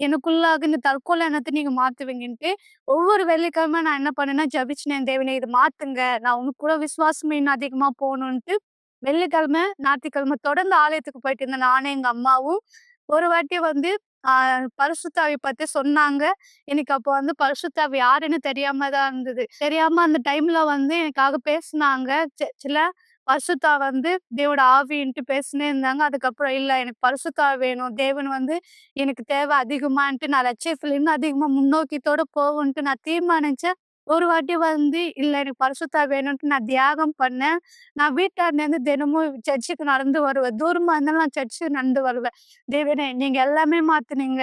எனக்குள்ளாக இந்த தற்கொலை எண்ணத்த நீங்க மாத்துவீங்கன்ட்டு, ஒவ்வொரு வெள்ளிக்கிழமை நான் என்ன பண்ணேன்னா ஜெபிச்சினேன். தேவனே இத மாத்துங்க. நான் உங்க கூட விசுவாசம் இன்னும் அதிகமா போணுன்ட்டு, வெள்ளிக்கிழமை, ஞாயிற்றுக்கிழமை தொடர்ந்து ஆலயத்துக்கு போயிட்டு இருந்தேன். நானும் எங்க அம்மாவும். ஒரு வாட்டி வந்து ஆ பரிசுத்த ஆவிய பத்தி சொன்னாங்க. எனக்கு அப்போ வந்து பரிசுத்த ஆவி யாருன்னு தெரியாம தான் இருந்தது. தெரியாம அந்த டைம்ல வந்து எனக்காக பேசுனாங்க. சர்ச்சுல பரிசுத்த ஆவி வந்து தேவோட ஆவின்ட்டு பேசினே இருந்தாங்க. அதுக்கப்புறம் இல்ல எனக்கு பரிசுத்த ஆவி வேணும். தேவன் வந்து எனக்கு தேவை அதிகமான்ட்டு நான் லட்சியத்துல இன்னும் அதிகமா முன்னோக்கியத்தோட போவேன்ட்டு நான் தீர்மானிச்சேன். ஒரு வாட்டி வந்து இல்ல எனக்கு பரிசுத்த ஆவி வேணும்ன்ட்டு நான் தியாகம் பண்ணேன். நான் வீட்டாண்டேருந்து தினமும் சர்ச்சுக்கு நடந்து வருவேன். தூரமா இருந்தாலும் நான் சர்ச்சுக்கு நடந்து வருவேன். தேவனே நீங்க எல்லாமே மாத்துனீங்க.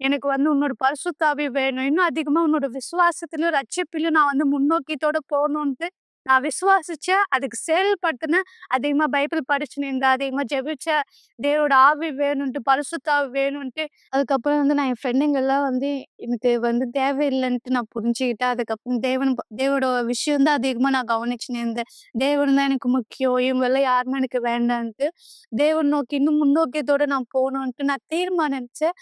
எனக்கு வந்து உன்னோட பரிசுத்த ஆவி வேணும். இன்னும் அதிகமா உன்னோட விசுவாசத்திலும், ரட்சிப்பிலும் நான் வந்து முன்னோக்கியத்தோட போணுன்ட்டு நான் விசுவாசிச்சேன். அதுக்கு செயல்படுத்தினேன். அதிகமா பைபிள் படிச்சுன்னு இருந்தேன். அதிகமா ஜெபிச்சேன். தேவனோட ஆவி வேணுன்ட்டு, பரிசுத்த ஆவி வேணுன்ட்டு. அதுக்கப்புறம் வந்து நான் என் ஃப்ரெண்டுங்கலாம் வந்து எனக்கு வந்து தேவையில்லன்ட்டு நான் புரிஞ்சுக்கிட்டேன். அதுக்கப்புறம் தேவோட விஷயம் தான் அதிகமா நான் கவனிச்சுன்னு இருந்தேன். தேவன் தான் எனக்கு முக்கியம். இவங்கலாம் யாருமே எனக்கு வேண்டான்ட்டு. தேவன் நோக்கி இன்னும் முன்னோக்கியத்தோட நான் போணுன்ட்டு நான் தீர்மானிச்சேன்.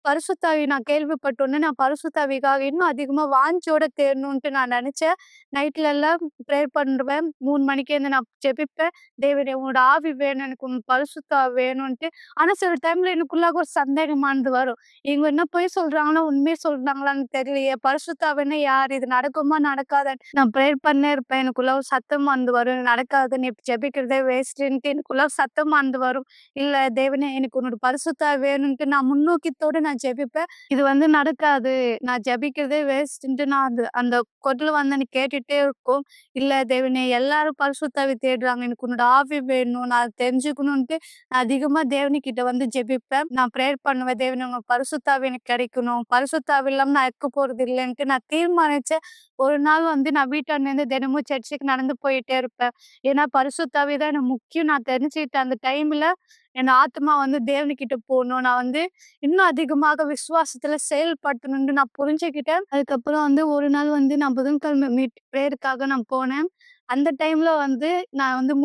பரிசுத்த ஆவி நான் கேள்விப்பட்டோனே, நான் பரிசுத்த ஆவிக்காக இன்னும் அதிகமா வாஞ்சையோட தேடணுன்ட்டு நான் நெனச்சேன். நைட்லலாம் ப்ரேயர் பண்ணுவேன். 3 மணிக்கு எழுந்து நான் ஜெபிப்பேன். தேவனே உன்னோட ஆவி வேணும். எனக்கு உன் பரிசுத்த ஆவி வேணுன்ட்டு. ஆனா சில டைம்ல எனக்குள்ளாக ஒரு சந்தேகமானது வரும். இவங்க என்ன பொய் சொல்றாங்களா? உண்மைய சொல்றாங்களான்னு தெரியலையே! பரிசுத்த ஆவின்னா யாரு? இது நடக்குமா? நடக்காதான்னு நான் ப்ரேயர் பண்ணே இருப்பேன். எனக்குள்ள ஒரு சத்தமானது வரும். இது நடக்காது. நீ ஜெபிக்கிறதே வேஸ்ட்டுன்ட்டு எனக்குள்ள சத்தமானது வரும். இல்ல தேவனே எனக்கு உன்னோட பரிசுத்த ஆவி வேணுன்ட்டு நான் முன்னோக்கியத்தோட நான் ஜெபிப்பேன். இது வந்து நடக்காது. நான் ஜெபிக்கிறதே வேஸ்ட்டுன்ட்டு நான் அந்த குரல் வந்து எனக்கு கேட்டுட்டே இருக்கும். இல்ல தேவனே எல்லாரும் பரிசுத்த ஆவி தேடுறாங்க. எனக்கு உன்னோட ஆவி வேணும். நான் அத தெரிஞ்சுக்கணுன்ட்டு நான் அதிகமா தேவனுக்கிட்ட வந்து ஜெபிப்பேன். நான் ப்ரேயர் பண்ணுவேன். தேவனே உங்க பரிசுத்த ஆவி எனக்கு கிடைக்கணும். பரிசுத்த ஆவி இல்லாம நான் இருக்க போறது இல்லன்ட்டு நான் தீர்மானிச்சேன். ஒரு நாள் வந்து நான் வீட்டாண்டேருந்து தினமும் சர்ச்சுக்கு நடந்து போயிட்டே இருப்பேன். ஏன்னா பரிசுத்த ஆவி தான் எனக்கு முக்கியம். நான் தெரிஞ்சுக்கிட்டேன் அந்த டைம்ல என் ஆத்துமா வந்து தேவனுக்கிட்ட போணும். நான் வந்து இன்னும் அதிகமாக விசுவாசத்துல செயல்படுத்தணும்னு நான் புரிஞ்சுக்கிட்டேன். அதுக்கப்புறம் வந்து ஒரு நாள் வந்து நான் புதன்கிழமை பிரேயருக்காக நான் போனேன். அந்த டைம்ல வந்து நான் வந்து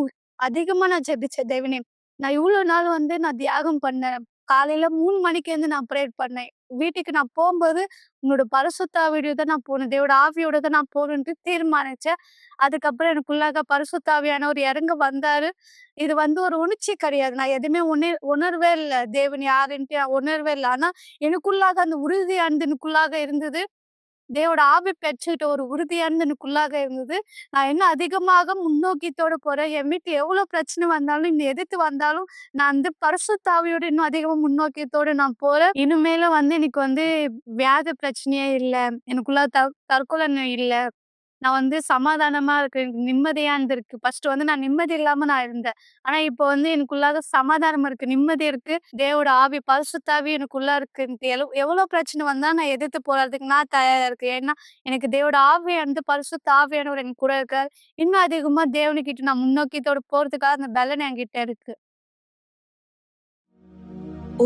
அதிகமா நான் ஜெபிச்சேன். தேவனே நான் இவ்ளோ நாள் வந்து நான் தியாகம் பண்ணேன். காலையில 3 மணிக்கு எழுந்து நான் பிரேயர் பண்ணேன். வீட்டுக்கு நான் போம்போது உன்னோட பரிசுத்த ஆவியோட தான் நான் போணும். தேவோட ஆவியோட தான் நான் போணுன்ட்டு தீர்மானிச்சேன். அதுக்கப்புறம் எனக்குள்ளாக பரிசுத்த ஆவியானவர் இறங்க வந்தாரு. இது வந்து ஒரு உணர்ச்சி கிடையாது. நான் எதுவுமே உணர்வே இல்ல. தேவன் யாருன்ட்டு நான் உணர்வே இல்ல. ஆனா எனக்குள்ளாக அந்த உறுதியானது எனக்குள்ளாக இருந்தது. தேவோட ஆவி பெற்றுக்கிட்ட ஒரு உறுதியானது எனக்குள்ளாக இருந்தது. நான் இன்னும் அதிகமாக முன்னோக்கியத்தோட போறேன். என் வீட்ல எவ்வளோ பிரச்சனை வந்தாலும், இன்னும் எதிர்த்து வந்தாலும், நான் வந்து பரிசுத்த ஆவியோட இன்னும் அதிகமா முன்னோக்கியத்தோட நான் போறேன். இனிமேலும் வந்து எனக்கு வந்து வியாதி பிரச்சனையே இல்ல. எனக்குள்ள தற்கொலை இல்ல. நான் வந்து சமாதானமா இருக்கேன். எனக்கு நிம்மதியா இருந்திருக்கு. ஃபர்ஸ்ட் வந்து நான் நிம்மதி இல்லாம நான் இருந்தேன். ஆனா இப்போ வந்து எனக்குள்ளாக சமாதானம் இருக்கு. நிம்மதி இருக்கு. தேவோட ஆவி, பரிசுத்த ஆவி எனக்குள்ள இருக்குன்ட்டு எவ்வளோ பிரச்சனை வந்தா நான் எதிர்த்து போராடுறதுக்கு நான் தயாரா இருக்கேன். ஏன்னா, எனக்கு தேவோட ஆவியானது பரிசுத்த ஆவியானவர் என் கூட இருக்காரு. இன்னும் அதிகமா தேவனுக்கிட்ட நான் முன்னோக்கியத்தோட போறதுக்காக அந்த பலன் என்கிட்ட இருக்கு.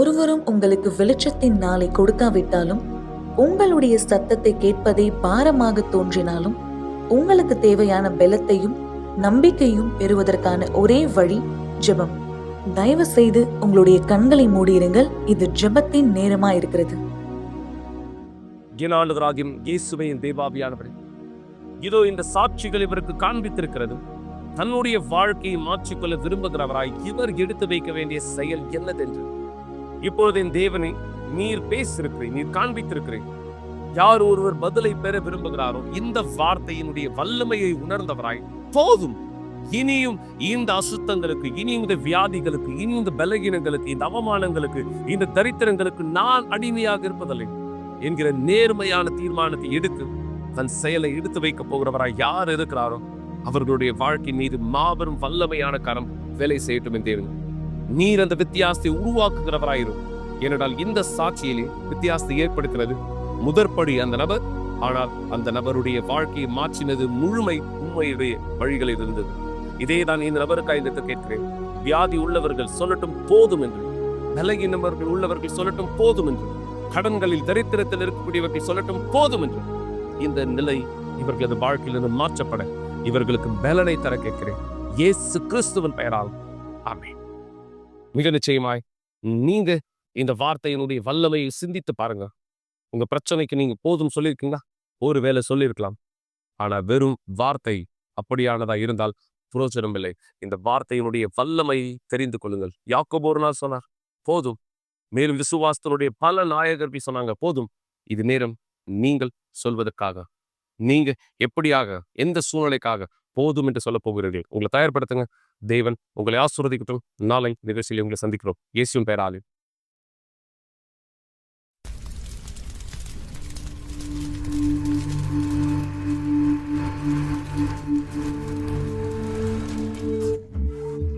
ஒருவரும் உங்களுக்கு வெளிச்சத்தின் நாளை கொடுக்காவிட்டாலும், உங்களுடைய சத்தத்தை கேட்பதே பாரமாக தோன்றினாலும், உங்களுக்கு தேவையான பலத்தையும் நம்பிக்கையும் பெறுவதற்கான ஒரே வழி ஜெபம். தயவு செய்து உங்களுடைய கண்களை மூடியிருங்கள். இது ஜெபத்தின் நேரமா இருக்கிறது. ஆண்டவராகிய இயேசுவின் தேவாவியானவரே, இதோ இந்த சாட்சிகள் இவருக்கு காண்பித்திருக்கிறது. தன்னுடைய வாழ்க்கையை மாற்றிக்கொள்ள விரும்புகிறவராய் இவர் எடுத்து வைக்க வேண்டிய செயல் என்னதென்று இப்பொழுது என் தேவனை நீர் பேசியிருக்கிறேன், நீர் காண்பித்திருக்கிறேன். யார் ஒருவர் பதிலை பெற விரும்புகிறாரோ இந்த வார்த்தையினுடைய வல்லமையை உணர்ந்தவராய் போதும், இனியும் இந்த அசுத்தங்களுக்கு, இனியும் இந்த வியாதிகளுக்கு, இனியும் இந்த பலகீனங்களுக்கு, இந்த அவமானங்களுக்கு, இந்த தரித்திரங்களுக்கு நான் அடிமையாக இருப்பதில்லை என்கிற நேர்மையான தீர்மானத்தை எடுத்து தன் செயலை எடுத்து வைக்க போகிறவராய் யார் இருக்கிறாரோ அவர்களுடைய வாழ்க்கை மீது மாபெரும் வல்லமையான கரம் வேலை செய்யட்டும். என் தேவன் நீர் அந்த வித்தியாசத்தை உருவாக்குகிறவராயிரும். ஏனென்றால் இந்த சாட்சியிலே வித்தியாசத்தை ஏற்படுத்தினது முதற்படி அந்த நபர். ஆனால் அந்த நபருடைய வாழ்க்கையை மாற்றினது முழுமை உண்மையுடைய வழிகளில் இருந்தது. இதே தான் இந்த நபருக்காக கேட்கிறேன். வியாதி உள்ளவர்கள் சொல்லட்டும் போதும் என்று, பலகீனவர்கள் உள்ளவர்கள் சொல்லட்டும் போதும் என்று, கடன்களில் தரித்திரத்தில் இருக்கக்கூடியவர்கள் சொல்லட்டும் போதும் என்று. இந்த நிலை இவர்களது வாழ்க்கையிலிருந்து மாற்றப்பட இவர்களுக்கு பலனை தர கேட்கிறேன், இயேசு கிறிஸ்துவின் பெயரால். ஆமென். மிக நிச்சயமாய் நீங்க இந்த வார்த்தையினுடைய வல்லமையை சிந்தித்து பாருங்க. உங்க பிரச்சனைக்கு நீங்க போதும் சொல்லியிருக்கீங்களா? ஒருவேளை சொல்லியிருக்கலாம். ஆனா வெறும் வார்த்தை அப்படியானதா இருந்தால் புரோஜனம் இல்லை. இந்த வார்த்தையினுடைய வல்லமையை தெரிந்து கொள்ளுங்கள். யாக்கோபு ஒரு நாள் சொன்னார், போதும். மேலும் விசுவாசத்தினுடைய பல நாயகர்கள் சொன்னாங்க, போதும். இது நேரம் நீங்கள் சொல்வதற்காக. நீங்க எப்படியாக, எந்த சூழ்நிலைக்காக போதும் என்று சொல்ல போகிறீர்கள்? உங்களை தயார்படுத்துங்க. தேவன் உங்களை ஆசீர்வதிக்கட்டும். நாளை நிகழ்ச்சியில் உங்களை சந்திக்கிறோம், இயேசுவின் பெயராலே.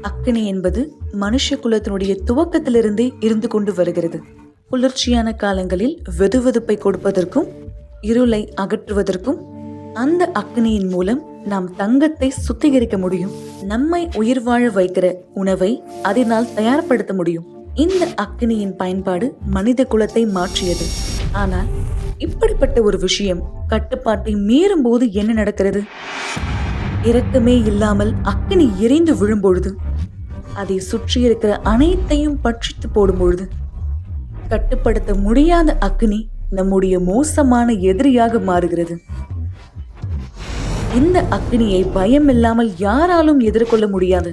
அக்கினி என்பது மனுஷ குலத்தினுடைய துவக்கத்திலிருந்தே இருந்து கொண்டு வருகிறது. குளிர்ச்சியான காலங்களில் வெதுவெதுப்பை கொடுப்பதற்கும் இருளை அகற்றுவதற்கும் அந்த அக்கினியின் மூலம் நாம் தங்கத்தை சுத்திகரிக்க முடியும். நம்மை உயிர் வாழ வைக்கிற உணவை அதனால் தயார்படுத்த முடியும். இந்த அக்கினியின் பயன்பாடு மனித குலத்தை மாற்றியது. ஆனால் இப்படிப்பட்ட ஒரு விஷயம் கட்டுப்பாட்டை மீறும் போது என்ன நடக்கிறது? இரக்கமே இல்லாமல் அக்கினி எரிந்து விழும்பொழுது, அதை சுற்றி இருக்கிற அனைத்தையும் பட்சித்து போடும்பொழுது, கட்டுப்படுத்த முடியாத அக்கினி நம்முடைய மோசமான எதிரியாக மாறுகிறது. இந்த அக்கினியை பயம் இல்லாமல் யாராலும் எதிர்கொள்ள முடியாது.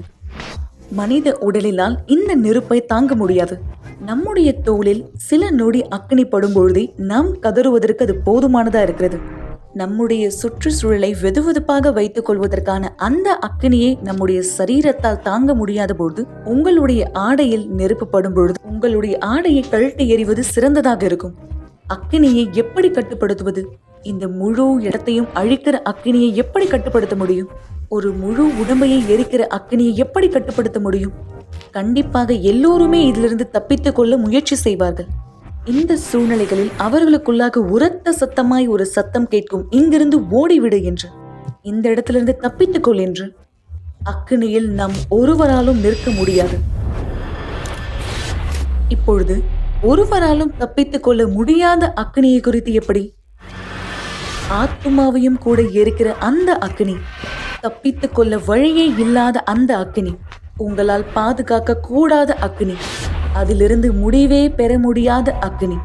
மனித உடலினால் இந்த நெருப்பை தாங்க முடியாது. நம்முடைய தோளில் சில நொடி அக்கினி படும் பொழுதே நாம் கதறுவதற்கு அது போதுமானதா இருக்கிறது. நம்முடைய சுற்றுச்சூழலை வெதுவெதுப்பாக வைத்துக் கொள்வதற்கான அந்த அக்கினியை நம்முடைய சரீரத்தால் தாங்க முடியாத பொழுது, உங்களுடைய ஆடையில் நெருப்பு படும் பொழுது உங்களுடைய ஆடையை கழட்டி எறிவது சிறந்ததாக இருக்கும். அக்கினியை எப்படி கட்டுப்படுத்துவது? இந்த முழு இடத்தையும் அழிக்கிற அக்கினியை எப்படி கட்டுப்படுத்த முடியும்? ஒரு முழு உடம்பையை எரிக்கிற அக்கினியை எப்படி கட்டுப்படுத்த முடியும்? கண்டிப்பாக எல்லோருமே இதிலிருந்து தப்பித்துக் கொள்ள முயற்சி செய்வார்கள். இந்த சூழ்நிலைகளில் அவர்களுக்குள்ளாக உரத்த சத்தமாய் ஒரு சத்தம் கேட்கும், இங்கிருந்து ஓடிவிடு என்று, இந்த இடத்திலிருந்து தப்பித்துக்கொள் என்று. அக்கினியில் நாம் ஒருவராலும் நிற்க முடியாது. இப்பொழுது ஒருவராலும் தப்பித்துக் கொள்ள முடியாத அக்கினியை குறித்து எப்படி? ஆத்துமாவையும் கூட எரிக்கிற அந்த அக்கினி, தப்பித்துக் கொள்ள வழியே இல்லாத அந்த அக்கினி, உங்களால் பாதுகாக்க கூடாத அக்கினி, அதிலிருந்து முடிவே பெற முடியாத அக்கினி,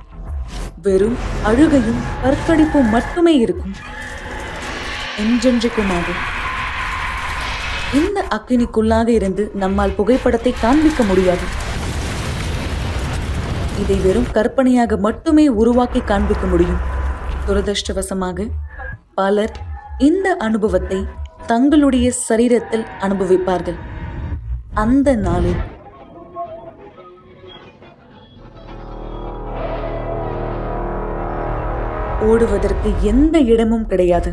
வெறும் அழுகையும் பற்கடிப்பும் மட்டுமே இருக்கும் என்றென்றைக்குமாக. இந்த அக்கினிக்குள்ளாக இருந்து நம்மால் புகைப்படத்தை காண்பிக்க முடியாது. இதை வெறும் கற்பனையாக மட்டுமே உருவாக்கி காண்பிக்க முடியும். துரதிர்ஷ்டவசமாக பலர் இந்த அனுபவத்தை தங்களுடைய சரீரத்தில் அனுபவிப்பார்கள். அந்த நாளில் ஓடுவதற்கு எந்த இடமும் கிடையாது.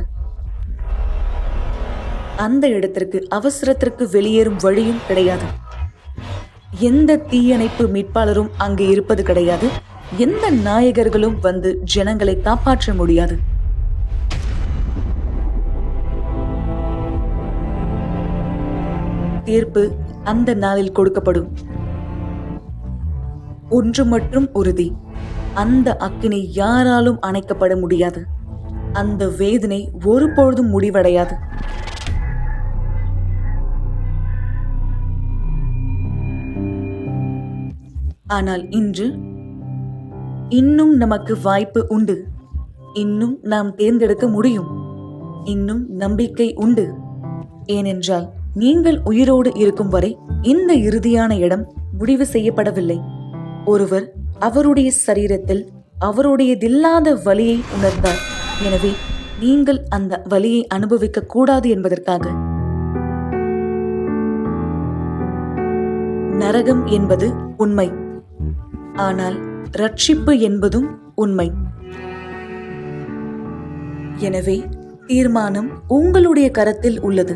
அந்த இடத்திற்கு அவசரத்திற்கு வெளியேறும் வழியும் கிடையாது. எந்த தீயணைப்பு மீட்பாளரும் அங்கு இருப்பது கிடையாது. எந்த நாயகர்களும் வந்து ஜனங்களை காப்பாற்ற முடியாது. தீர்ப்பு அந்த நாளில் கொடுக்கப்படும். ஒன்று மட்டும் உறுதி, அந்த அக்கினி யாராலும் அணைக்கப்பட முடியாது. அந்த வேதனை ஒருபொழுதும் முடிவடையாது. ஆனால் இன்று இன்னும் நமக்கு வாய்ப்பு உண்டு. இன்னும் நாம் தேர்ந்தெடுக்க முடியும். இன்னும் நம்பிக்கை உண்டு. ஏனென்றால் நீங்கள் உயிரோடு இருக்கும் வரை இந்த இறுதியான இடம் முடிவு செய்யப்படவில்லை. ஒருவர் அவருடைய சரீரத்தில் அவருடையதில்லாத வலியை உணர்ந்தார். எனவே நீங்கள் அந்த வலியை அனுபவிக்க கூடாது என்பதற்காக. நரகம் என்பது உண்மை, ஆனால் ரட்சிப்பு என்பதும் உண்மை. எனவே தீர்மானம் உங்களுடைய கரத்தில் உள்ளது.